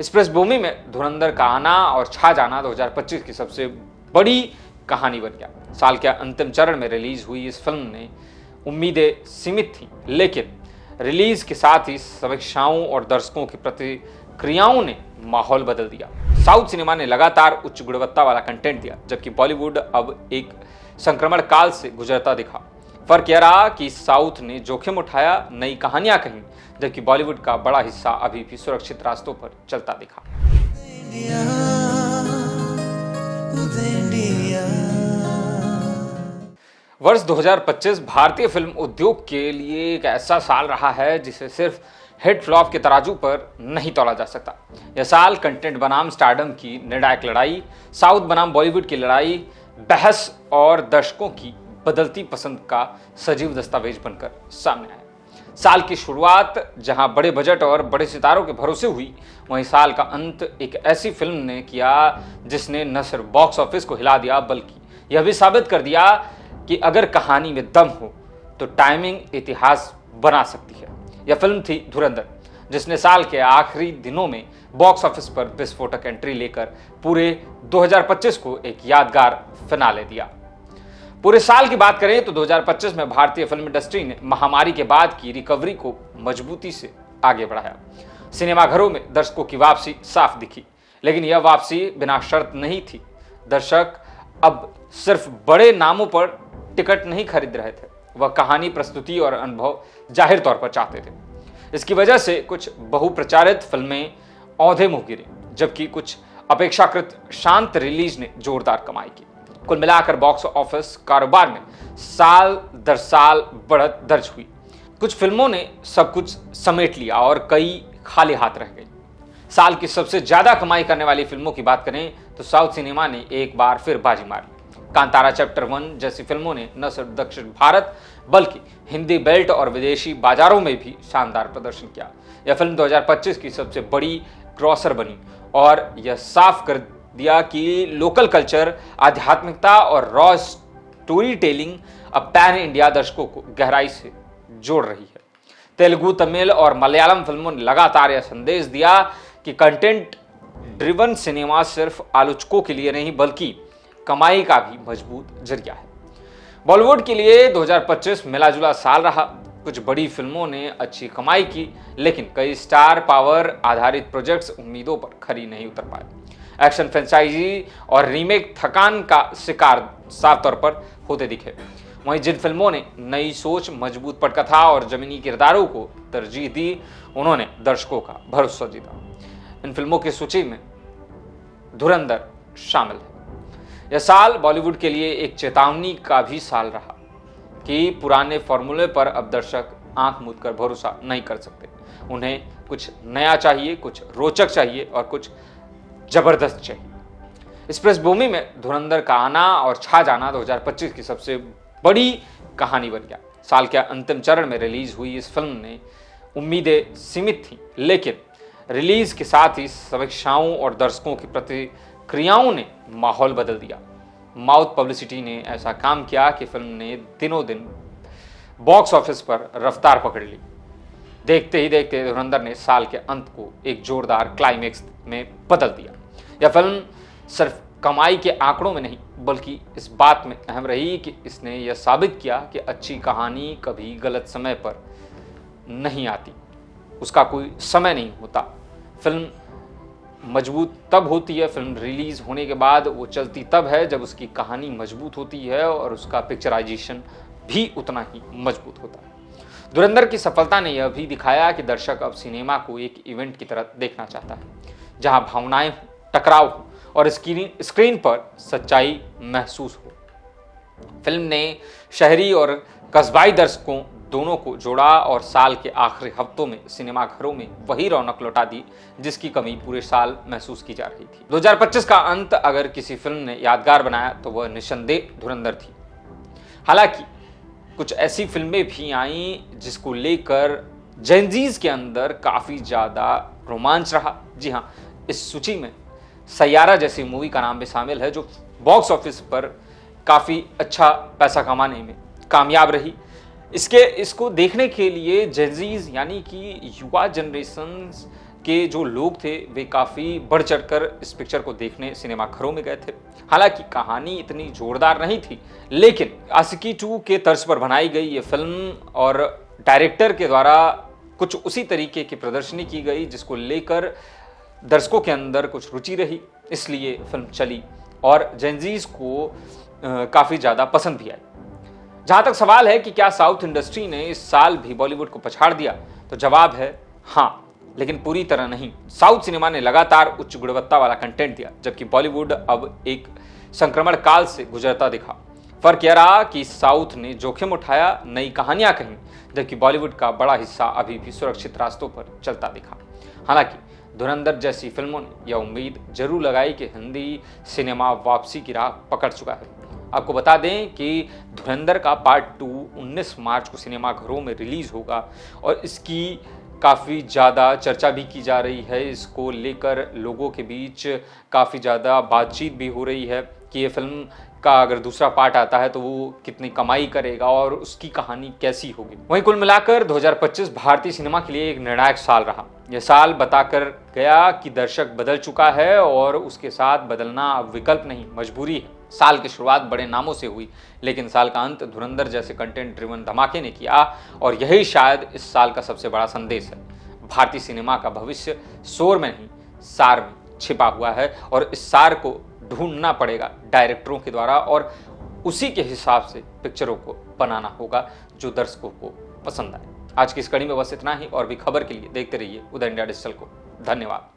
इस पृष्ठभूमि में धुरंधर का आना और छा जाना 2025 की सबसे बड़ी कहानी बन गया। साल के अंतिम चरण में रिलीज हुई इस फिल्म ने उम्मीदें सीमित थी, लेकिन रिलीज के साथ ही समीक्षाओं और दर्शकों की प्रतिक्रियाओं ने माहौल बदल दिया। साउथ सिनेमा ने लगातार उच्च गुणवत्ता वाला कंटेंट दिया, जबकि बॉलीवुड अब एक संक्रमण काल से गुजरता दिखा। फर्क यह रहा कि साउथ ने जोखिम उठाया, नई कहानियां कहीं, जबकि बॉलीवुड का बड़ा हिस्सा अभी भी सुरक्षित रास्तों पर चलता दिखा। वर्ष 2025 भारतीय फिल्म उद्योग के लिए एक ऐसा साल रहा है जिसे सिर्फ हिट फ्लॉप के तराजू पर नहीं तौला जा सकता। यह साल कंटेंट बनाम स्टारडम की निर्णायक लड़ाई, साउथ बनाम बॉलीवुड की लड़ाई, बहस और दर्शकों की बदलती पसंद का सजीव दस्तावेज बनकर सामने आया। साल की शुरुआत जहां बड़े बजट और बड़े सितारों के भरोसे हुई, वहीं साल का अंत एक ऐसी फिल्म ने किया जिसने न सिर्फ बॉक्स ऑफिस को हिला दिया, बल्कि यह भी साबित कर दिया कि अगर कहानी में दम हो तो टाइमिंग इतिहास बना सकती है। यह फिल्म थी धुरंधर, जिसने साल के आखिरी दिनों में बॉक्स ऑफिस पर विस्फोटक एंट्री लेकर पूरे 2025 को एक यादगार फिनाले दिया। पूरे साल की बात करें तो 2025 में भारतीय फिल्म इंडस्ट्री ने महामारी के बाद की रिकवरी को मजबूती से आगे बढ़ाया। सिनेमाघरों में दर्शकों की वापसी साफ दिखी, लेकिन यह वापसी बिना शर्त नहीं थी। दर्शक अब सिर्फ बड़े नामों पर टिकट नहीं खरीद रहे थे, वह कहानी, प्रस्तुति और अनुभव जाहिर तौर पर चाहते थे। इसकी वजह से कुछ बहुप्रचारित फिल्में औंधे मुंह गिरी, जबकि कुछ अपेक्षाकृत शांत रिलीज ने जोरदार कमाई की। कुल मिलाकर बॉक्स ऑफिस कारोबार में साल दर साल बढ़त दर्ज हुई। कुछ फिल्मों ने सब कुछ समेट लिया और कई खाली हाथ रह गई। साल की सबसे ज्यादा कमाई करने वाली फिल्मों की बात करें तो साउथ सिनेमा ने एक बार फिर बाजी मार ली। कांतारा चैप्टर 1 जैसी फिल्मों ने न सिर्फ दक्षिण भारत बल्कि हिंदी बेल्ट और विदेशी बाजारों में भी शानदार प्रदर्शन किया। यह फिल्म 2025 की सबसे बड़ी ग्रॉसर बनी और यह साफ कर दिया कि लोकल कल्चर, आध्यात्मिकता और रॉ स्टोरी टेलिंग अब पैन इंडिया दर्शकों को गहराई से जोड़ रही है। तेलुगु, तमिल और मलयालम फिल्मों ने लगातार यह संदेश दिया कि कंटेंट ड्रिवन सिनेमा सिर्फ आलोचकों के लिए नहीं बल्कि कमाई का भी मजबूत जरिया है। बॉलीवुड के लिए 2025 मिला-जुला साल रहा। कुछ बड़ी फिल्मों ने अच्छी कमाई की, लेकिन कई स्टार पावर आधारित प्रोजेक्ट्स उम्मीदों पर खरी नहीं उतर पाए। एक्शन फ्रेंचाइजी और रीमेक थकान का शिकार साफ तौर पर होते दिखे। वहीं जिन फिल्मों ने नई सोच, मजबूत पटकथा और जमीनी किरदारों को तरजीह दी, उन्होंने दर्शकों का भरोसा जीता। इन फिल्मों की सूची में धुरंधर शामिल है। यह साल बॉलीवुड के लिए एक चेतावनी का भी साल रहा कि पुराने फॉर्मूले पर अब दर्शक आंख मूंद कर भरोसा नहीं कर सकते। उन्हें कुछ नया चाहिए, कुछ रोचक चाहिए और कुछ जबरदस्त चाहिए। इस पृष्ठभूमि में धुरंधर का आना और छा जाना 2025 की सबसे बड़ी कहानी बन गया। साल के अंतिम चरण में रिलीज हुई इस फिल्म ने उम्मीदें सीमित थी, लेकिन रिलीज के साथ ही समीक्षाओं और दर्शकों की प्रतिक्रियाओं ने माहौल बदल दिया। माउथ पब्लिसिटी ने ऐसा काम किया कि फिल्म ने दिनों दिन बॉक्स ऑफिस पर रफ्तार पकड़ ली। देखते ही देखते धुरंधर ने साल के अंत को एक जोरदार क्लाइमेक्स में बदल दिया। यह फिल्म सिर्फ कमाई के आंकड़ों में नहीं बल्कि इस बात में अहम रही कि इसने यह साबित किया कि अच्छी कहानी कभी गलत समय पर नहीं आती, उसका कोई समय नहीं होता। फिल्म मजबूत तब होती है, फिल्म रिलीज होने के बाद वो चलती तब है जब उसकी कहानी मजबूत होती है और उसका पिक्चराइजेशन भी उतना ही मजबूत होता है। धुरंधर की सफलता ने यह भी दिखाया कि दर्शक अब सिनेमा को एक इवेंट की तरह देखना चाहता है, जहां भावनाएं टकराव हो और स्क्रीन पर सच्चाई महसूस हो। फिल्म ने शहरी और कस्बाई दर्शकों दोनों को जोड़ा और साल के आखिरी हफ्तों में सिनेमाघरों में वही रौनक लौटा दी जिसकी कमी पूरे साल महसूस की जा रही थी। 2025 का अंत अगर किसी फिल्म ने यादगार बनाया तो वह निस्संदेह धुरंधर थी। हालांकि कुछ ऐसी फिल्में भी आईं जिसको लेकर जेनजीज के अंदर काफी ज्यादा रोमांच रहा। जी हाँ, इस सूची में सैयारा जैसी मूवी का नाम भी शामिल है, जो बॉक्स ऑफिस पर काफी अच्छा पैसा कमाने में कामयाब रही। इसको देखने के लिए जेनजीज यानी कि युवा जनरेशन के जो लोग थे वे काफ़ी बढ़ चढ़कर इस पिक्चर को देखने सिनेमाघरों में गए थे। हालांकि कहानी इतनी जोरदार नहीं थी, लेकिन आशिकी 2 के तर्ज पर बनाई गई ये फिल्म और डायरेक्टर के द्वारा कुछ उसी तरीके की प्रदर्शनी की गई जिसको लेकर दर्शकों के अंदर कुछ रुचि रही, इसलिए फिल्म चली और जेनजीज को काफ़ी ज़्यादा पसंद भी आई। जहाँ तक सवाल है कि क्या साउथ इंडस्ट्री ने इस साल भी बॉलीवुड को पछाड़ दिया, तो जवाब है हाँ, लेकिन पूरी तरह नहीं। साउथ सिनेमा ने लगातार उच्च गुणवत्ता वाला कंटेंट दिया, जबकि बॉलीवुड अब एक संक्रमण काल से गुजरता दिखा। फर्क यह रहा कि साउथ ने जोखिम उठाया, नई कहानियां कहीं, जबकि बॉलीवुड का बड़ा हिस्सा अभी भी सुरक्षित रास्तों पर चलता दिखा। हालांकि धुरंधर जैसी फिल्मों ने यह उम्मीद जरूर लगाई कि हिंदी सिनेमा वापसी की राह पकड़ चुका है। आपको बता दें कि धुरंधर का पार्ट 2 19 मार्च को सिनेमाघरों में रिलीज होगा और इसकी काफ़ी ज़्यादा चर्चा भी की जा रही है। इसको लेकर लोगों के बीच काफ़ी ज़्यादा बातचीत भी हो रही है कि ये फिल्म का अगर दूसरा पार्ट आता है तो वो कितनी कमाई करेगा और उसकी कहानी कैसी होगी। वहीं कुल मिलाकर 2025 भारतीय सिनेमा के लिए एक निर्णायक साल रहा। यह साल बताकर गया कि दर्शक बदल चुका है और उसके साथ बदलना अब विकल्प नहीं, मजबूरी है। साल की शुरुआत बड़े नामों से हुई, लेकिन साल का अंत धुरंधर जैसे कंटेंट ड्रिवन धमाके ने किया और यही शायद इस साल का सबसे बड़ा संदेश है। भारतीय सिनेमा का भविष्य शोर में नहीं, सार में छिपा हुआ है और इस सार को ढूंढना पड़ेगा डायरेक्टरों के द्वारा और उसी के हिसाब से पिक्चरों को बनाना होगा जो दर्शकों को पसंद आए। आज की इस कड़ी में बस इतना ही और भी खबर के लिए देखते रहिए उदय इंडिया डिजिटल को। धन्यवाद।